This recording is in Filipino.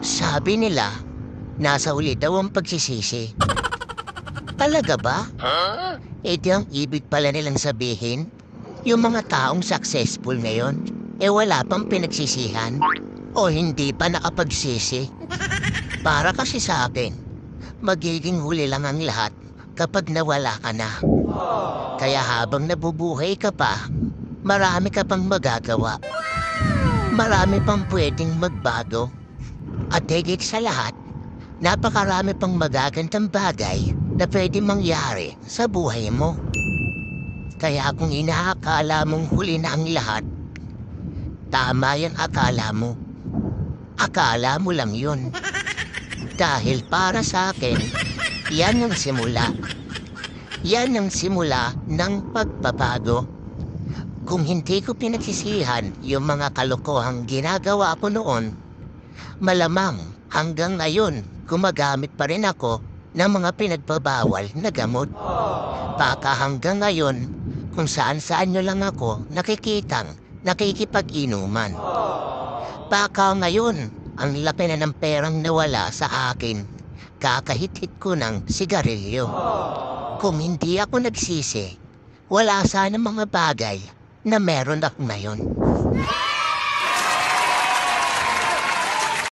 Sabi nila, nasa huli daw ang pagsisisi. Talaga ba? Ito ang ibig pala nilang sabihin? Yung mga taong successful ngayon, wala pang pinagsisihan o hindi pa nakapagsisi. Para kasi sa akin, magiging huli lang ang lahat kapag nawala ka na. Kaya habang nabubuhay ka pa, marami ka pang magagawa. Marami pang pwedeng magbago. At higit sa lahat, napakarami pang magagandang bagay na pwede mangyari sa buhay mo. Kaya kung inaakala mong huli na ang lahat, tama yung akala mo. Akala mo lang yun. Dahil para sa akin, yan ang simula. Yan ang simula ng pagbabago. Kung hindi ko pinagsisihan yung mga kalokohang ginagawa ko noon, malamang hanggang ngayon gumagamit pa rin ako ng mga pinagbabawal na gamot. Baka hanggang ngayon kung saan-saan nyo lang ako nakikitang nakikipag-inuman. Baka ngayon ang laki na ng perang nawala sa akin kakahit-hit ko ng sigarilyo. Kung hindi ako nagsisi, wala sana mga bagay na meron ako ngayon.